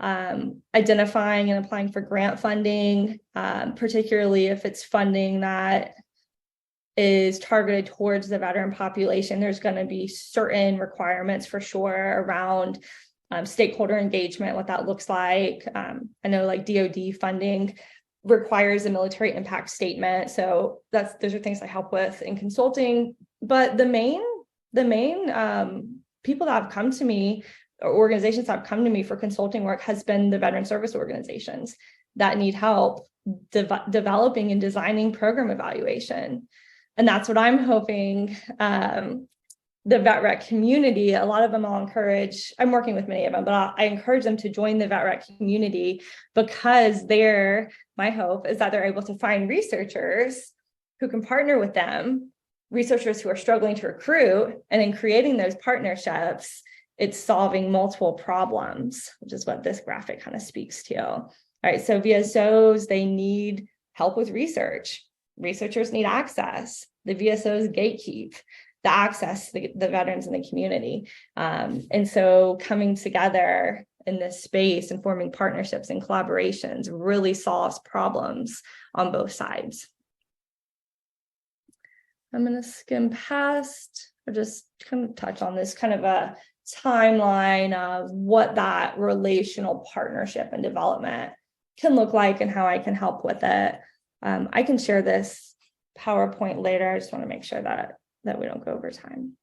Identifying and applying for grant funding, particularly if it's funding that is targeted towards the veteran population. There's going to be certain requirements for sure around stakeholder engagement, what that looks like. I know like DoD funding requires a military impact statement. So those are things I help with in consulting. But the main people that have come to me, or organizations that have come to me for consulting work, has been the veteran service organizations that need help developing and designing program evaluation. And that's what I'm hoping the VetREC community, a lot of them I'll encourage, I'm working with many of them, but I encourage them to join the VetREC community, because my hope is that they're able to find researchers who can partner with them, researchers who are struggling to recruit, and in creating those partnerships, it's solving multiple problems, which is what this graphic kind of speaks to. All right, so VSOs, they need help with research. Researchers need access. The VSOs gatekeep the access to the veterans in the community. And so coming together in this space and forming partnerships and collaborations really solves problems on both sides. I'm going to skim past or just kind of touch on this kind of a timeline of what that relational partnership and development can look like and how I can help with it. I can share this PowerPoint later. I just want to make sure that we don't go over time.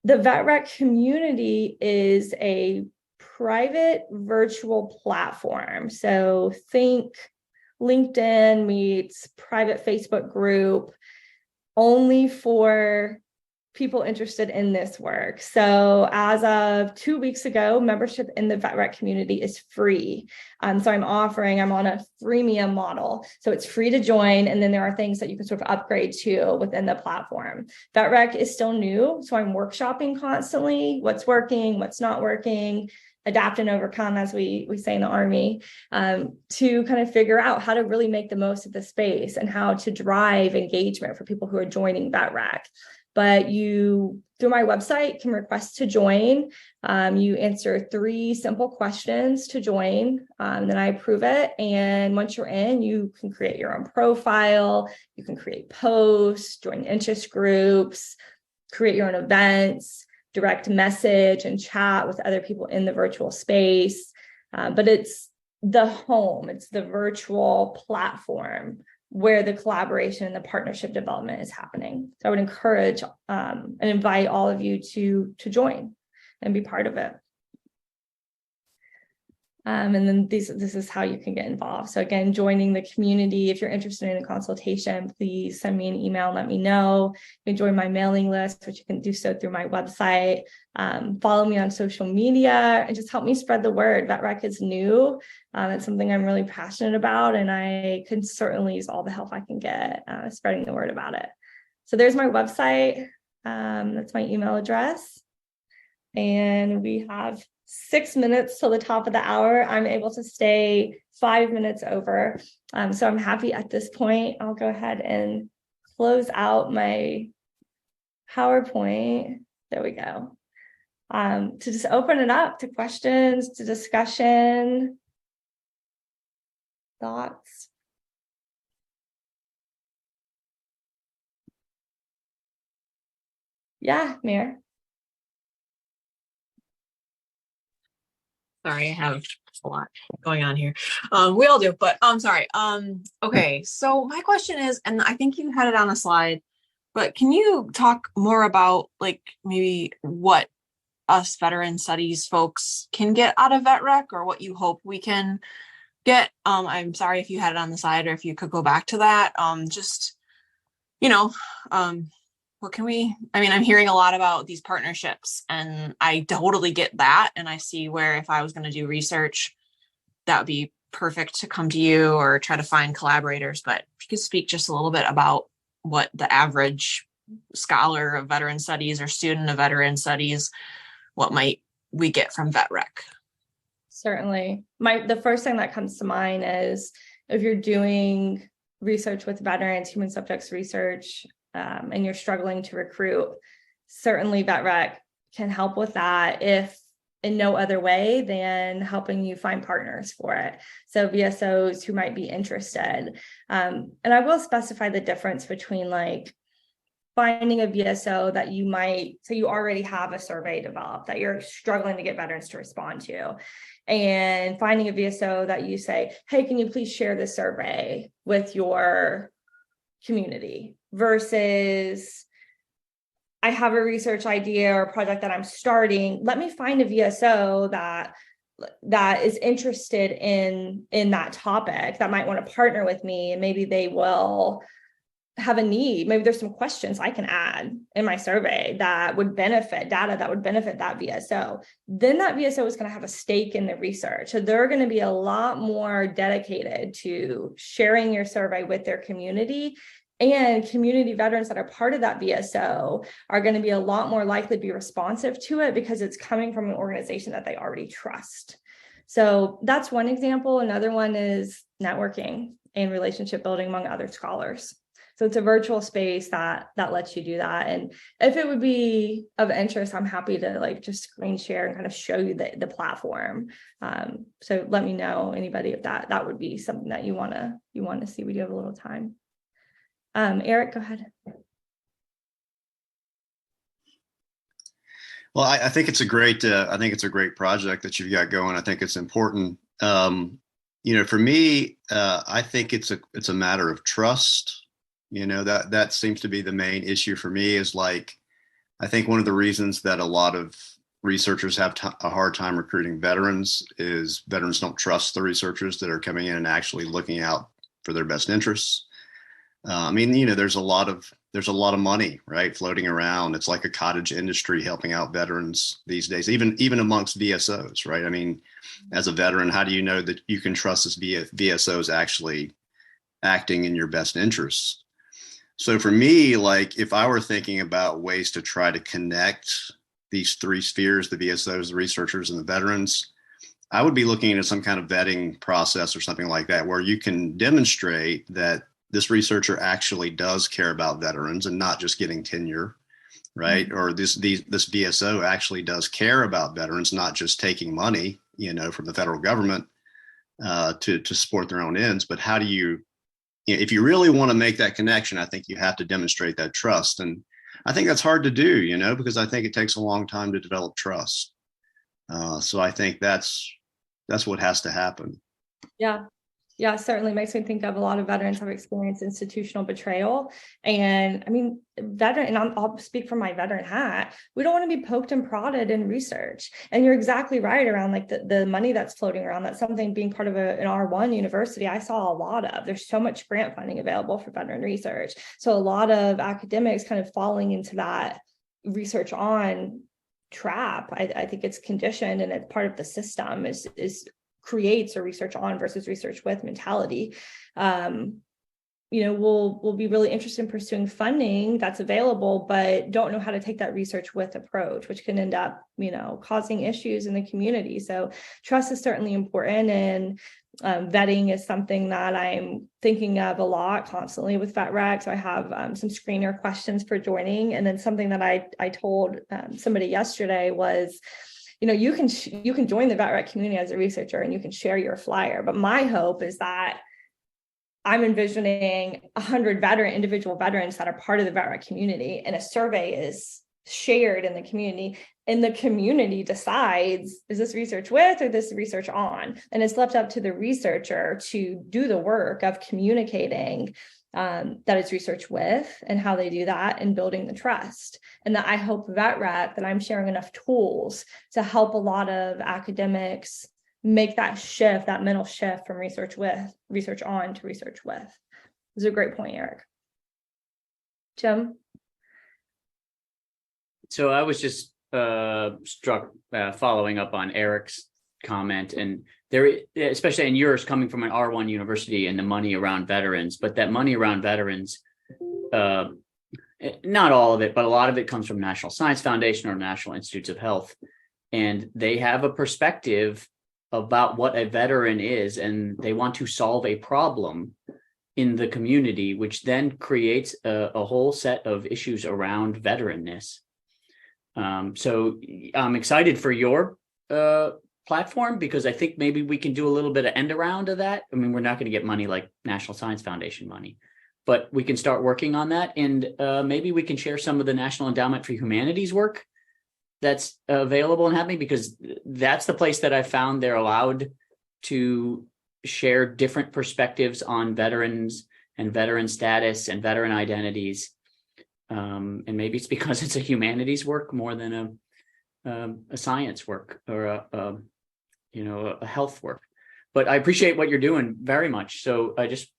The VetREC community is a private virtual platform. So think LinkedIn meets private Facebook group, only for people interested in this work. So as of 2 weeks ago, membership in the VetREC community is free. So I'm on a freemium model. So it's free to join. And then there are things that you can sort of upgrade to within the platform. VetREC is still new. So I'm workshopping constantly, what's working, what's not working, adapt and overcome, as we say in the Army, to kind of figure out how to really make the most of the space and how to drive engagement for people who are joining VetREC. But you, through my website, can request to join. You answer 3 simple questions to join, then I approve it. And once you're in, you can create your own profile, you can create posts, join interest groups, create your own events, direct message and chat with other people in the virtual space. But it's the home, it's the virtual platform where the collaboration and the partnership development is happening. So I would encourage and invite all of you to join and be part of it. And then this is how you can get involved. So again, joining the community. If you're interested in a consultation, please send me an email and let me know. You can join my mailing list, which you can do so through my website. Follow me on social media and just help me spread the word. VetREC is new. It's something I'm really passionate about, and I can certainly use all the help I can get spreading the word about it. So there's my website. That's my email address. And we have 6 minutes till the top of the hour. I'm able to stay 5 minutes over. So I'm happy at this point. I'll go ahead and close out my PowerPoint. There we go. To just open it up to questions, to discussion, thoughts. Yeah, Mir. Sorry, I have a lot going on here. We all do, but I'm sorry. Okay, so my question is, and I think you had it on a slide, but can you talk more about like maybe what us veteran studies folks can get out of VetREC, or what you hope we can get? I'm sorry if you had it on the slide, or if you could go back to that. Just, you know, what can we, I mean, I'm hearing a lot about these partnerships, and I totally get that. And I see where if I was going to do research, that would be perfect to come to you or try to find collaborators. But if you could speak just a little bit about what the average scholar of veteran studies or student of veteran studies, what might we get from VetREC. Certainly. The first thing that comes to mind is if you're doing research with veterans, human subjects research, and you're struggling to recruit, certainly VetREC can help with that, if in no other way than helping you find partners for it. So VSOs who might be interested. And I will specify the difference between like finding a VSO that you might, so you already have a survey developed that you're struggling to get veterans to respond to, and finding a VSO that you say, hey, can you please share this survey with your community, versus I have a research idea or project that I'm starting. Let me find a VSO that is interested in that topic, that might want to partner with me, and maybe they will have a need. Maybe there's some questions I can add in my survey that would benefit data that would benefit that VSO. Then that VSO is going to have a stake in the research. So they're going to be a lot more dedicated to sharing your survey with their community. And community veterans that are part of that VSO are going to be a lot more likely to be responsive to it because it's coming from an organization that they already trust. So that's one example. Another one is networking and relationship building among other scholars. So it's a virtual space that lets you do that. And if it would be of interest, I'm happy to like just screen share and kind of show you the platform. So let me know, anybody, if that would be something that you want to see. We do have a little time. Eric, go ahead. Well, I think it's a great project that you've got going. I think it's important. For me, I think it's a matter of trust. That seems to be the main issue for me, is like, I think one of the reasons that a lot of researchers have a hard time recruiting veterans is veterans don't trust the researchers that are coming in and actually looking out for their best interests. There's a lot of money, right, floating around. It's like a cottage industry helping out veterans these days, even amongst VSOs, right? I mean, as a veteran, how do you know that you can trust this VSO is actually acting in your best interests? So for me, like, if I were thinking about ways to try to connect these three spheres, the VSOs, the researchers, and the veterans, I would be looking at some kind of vetting process or something like that, where you can demonstrate that this researcher actually does care about veterans and not just getting tenure, right? Mm-hmm. Or this VSO actually does care about veterans, not just taking money, from the federal government to support their own ends. But how do you, if you really want to make that connection, I think you have to demonstrate that trust. And I think that's hard to do, because I think it takes a long time to develop trust. So I think that's what has to happen. Yeah, certainly makes me think of a lot of veterans have experienced institutional betrayal. And I mean, I'll speak from my veteran hat. We don't want to be poked and prodded in research. And you're exactly right around like the money that's floating around. That's something, being part of an R1 university, I saw a lot of. There's so much grant funding available for veteran research. So a lot of academics kind of falling into that research on trap. I think it's conditioned, and it's part of the system is creates a research on versus research with mentality. We'll be really interested in pursuing funding that's available, but don't know how to take that research with approach, which can end up, causing issues in the community. So trust is certainly important, and vetting is something that I'm thinking of a lot constantly with VetREC. So I have some screener questions for joining. And then something that I told somebody yesterday was, you can join the VetREC community as a researcher and you can share your flyer. But my hope is that I'm envisioning 100 individual veterans that are part of the VetREC community, and a survey is shared in the community, and the community decides, is this research with or this research on? And it's left up to the researcher to do the work of communicating that it's research with, and how they do that, and building the trust. And that I hope VetREC, that I'm sharing enough tools to help a lot of academics make that shift, that mental shift from research on to research with. This is a great point, Eric. Jim? So I was just struck following up on Eric's comment, and there, especially in yours, coming from an R1 university, and the money around veterans, but that money around veterans, not all of it, but a lot of it comes from National Science Foundation or National Institutes of Health. and they have a perspective about what a veteran is, and they want to solve a problem in the community, which then creates a whole set of issues around veteranness. So I'm excited for your platform, because I think maybe we can do a little bit of end around of that. I mean, we're not going to get money like National Science Foundation money, but we can start working on that. And maybe we can share some of the National Endowment for Humanities work that's available and happening, because that's the place that I found they're allowed to share different perspectives on veterans and veteran status and veteran identities. And maybe it's because it's a humanities work more than a science work or a health work. But I appreciate what you're doing very much. So I just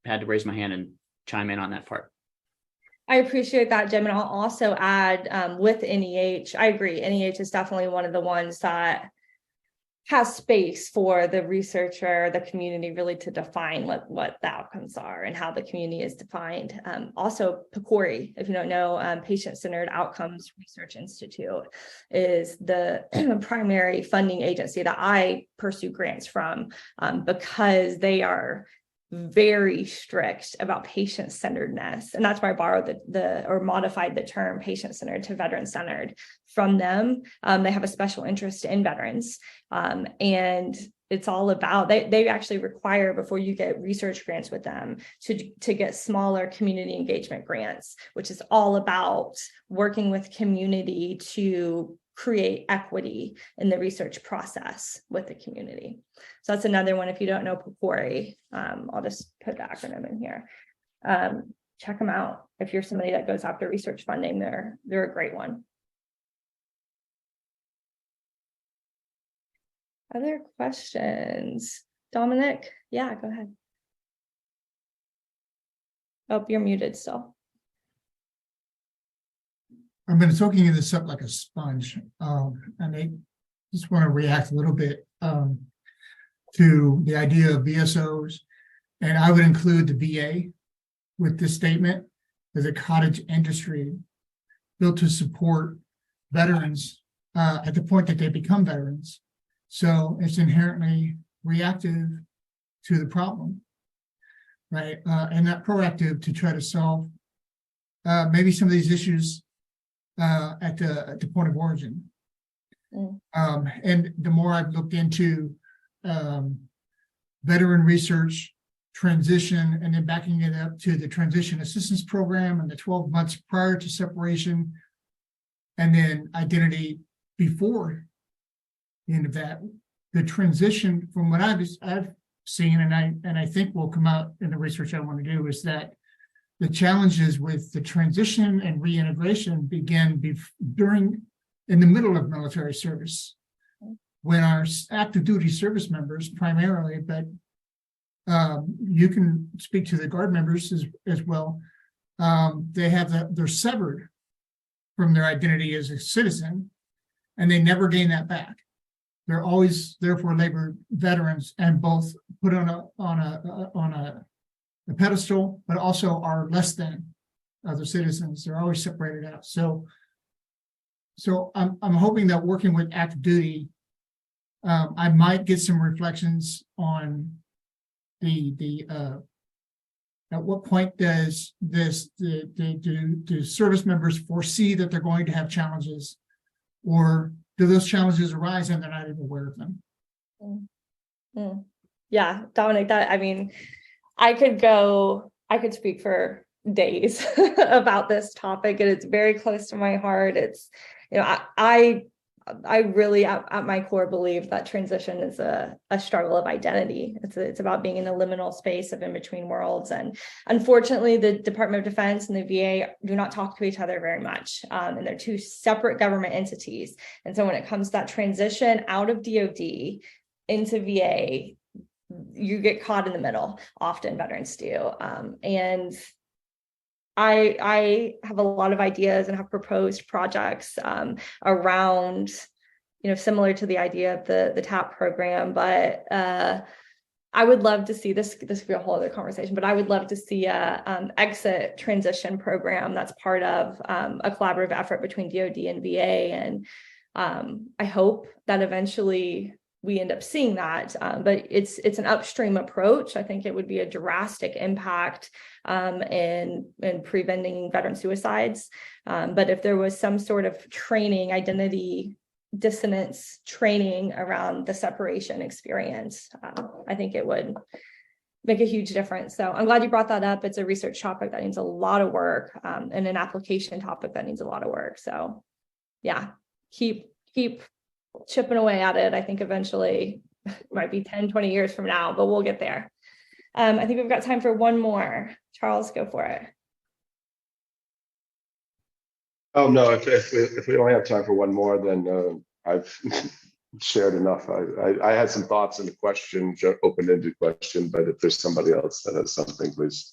had to raise my hand and chime in on that part. I appreciate that, Jim. And I'll also add with NEH, I agree. NEH is definitely one of the ones that has space for the researcher, the community really to define what the outcomes are and how the community is defined. Also, PCORI, if you don't know, Patient-Centered Outcomes Research Institute is the primary funding agency that I pursue grants from, because they are very strict about patient-centeredness. And that's why I borrowed or modified the term patient-centered to veteran-centered from them. They have a special interest in veterans. And it's all about, they actually require, before you get research grants with them, to get smaller community engagement grants, which is all about working with community to create equity in the research process with the community. So that's another one. If you don't know PCORI, I'll just put the acronym in here. Check them out. If you're somebody that goes after research funding, they're a great one. Other questions? Dominic? Yeah, go ahead. Oh, you're muted still. I've been soaking this up like a sponge, and I just want to react a little bit to the idea of VSOs, and I would include the VA with this statement as a cottage industry built to support veterans at the point that they become veterans. So it's inherently reactive to the problem, right? And not proactive to try to solve maybe some of these issues at the point of origin. And the more I've looked into veteran research, transition, and then backing it up to the transition assistance program and the 12 months prior to separation, and then identity before the end of that, the transition from what I've seen, and I think will come out in the research I want to do, is that the challenges with the transition and reintegration begin in the middle of military service, when our active duty service members primarily, but you can speak to the Guard members as well. They're severed from their identity as a citizen, and they never gain that back. They're always therefore labeled veterans and both put on a pedestal, but also are less than other citizens. They're always separated out. So I'm hoping that working with active duty, I might get some reflections on the at what point do service members foresee that they're going to have challenges, or do those challenges arise and they're not even aware of them? Yeah, Dominic, I could speak for days about this topic, and it's very close to my heart. It's, I really at my core believe that transition is a struggle of identity. It's about being in a liminal space of in-between worlds. And unfortunately, the Department of Defense and the VA do not talk to each other very much. And they're two separate government entities. And so when it comes to that transition out of DOD into VA, you get caught in the middle. Often veterans do. And I have a lot of ideas and have proposed projects around, similar to the idea of the TAP program, but I would love to see this could be a whole other conversation, but I would love to see a exit transition program that's part of a collaborative effort between DOD and VA. And I hope that eventually we end up seeing that, but it's an upstream approach. I think it would be a drastic impact in preventing veteran suicides. But if there was some sort of training, identity dissonance training around the separation experience, I think it would make a huge difference. So I'm glad you brought that up. It's a research topic that needs a lot of work, and an application topic that needs a lot of work. So yeah, keep chipping away at it. I think eventually it might be 10, 20 years from now, but we'll get there. I think we've got time for one more. Charles, go for it. Oh, no, if we only have time for one more, then I've shared enough. I had some thoughts and a question, open-ended question, but if there's somebody else that has something, please.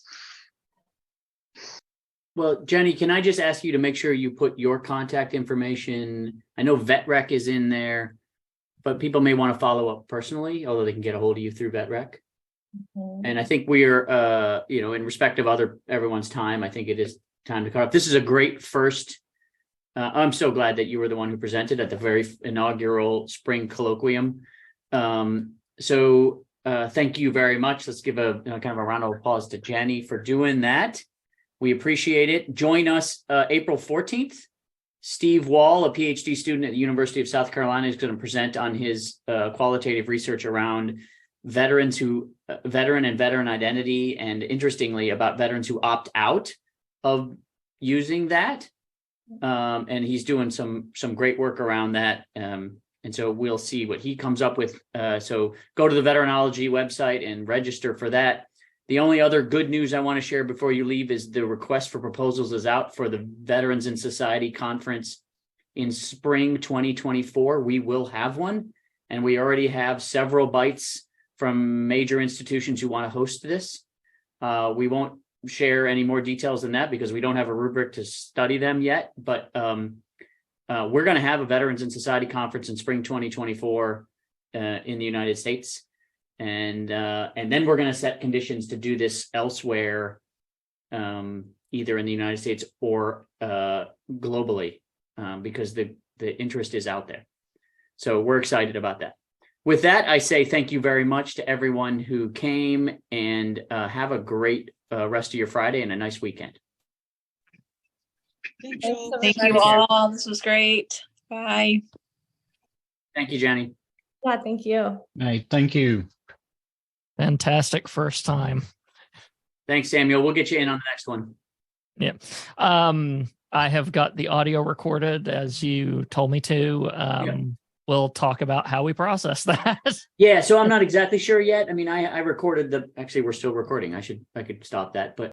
Well, Jenny, can I just ask you to make sure you put your contact information? I know VetREC is in there, but people may want to follow up personally, although they can get a hold of you through VetREC. And I think we're, in respect of everyone's time, I think it is time to cut off. This is a great first. I'm so glad that you were the one who presented at the very inaugural spring colloquium. So thank you very much. Let's give a kind of a round of applause to Jenny for doing that. We appreciate it. Join us April 14th. Steve Wall, a PhD student at the University of South Carolina, is going to present on his qualitative research around veteran and veteran identity, and interestingly about veterans who opt out of using that. And he's doing some great work around that. And so we'll see what he comes up with. So go to the Veterenology website and register for that. The only other good news I want to share before you leave is the request for proposals is out for the Veterans in Society Conference in spring 2024. We will have one, and we already have several bites from major institutions who want to host this. We won't share any more details than that because we don't have a rubric to study them yet, but we're going to have a Veterans in Society Conference in spring 2024 in the United States. And then we're going to set conditions to do this elsewhere, either in the United States or globally, because the interest is out there. So we're excited about that. With that, I say thank you very much to everyone who came, and have a great rest of your Friday and a nice weekend. Thank you all. This was great. Bye. Thank you, Jenny. Yeah, thank you. Hey, thank you. Fantastic first time. Thanks, Samuel. We'll get you in on the next one. Yeah. I have got the audio recorded as you told me to. We'll talk about how we process that. Yeah, so I'm not exactly sure yet. I mean, I recorded actually we're still recording. I could stop that, but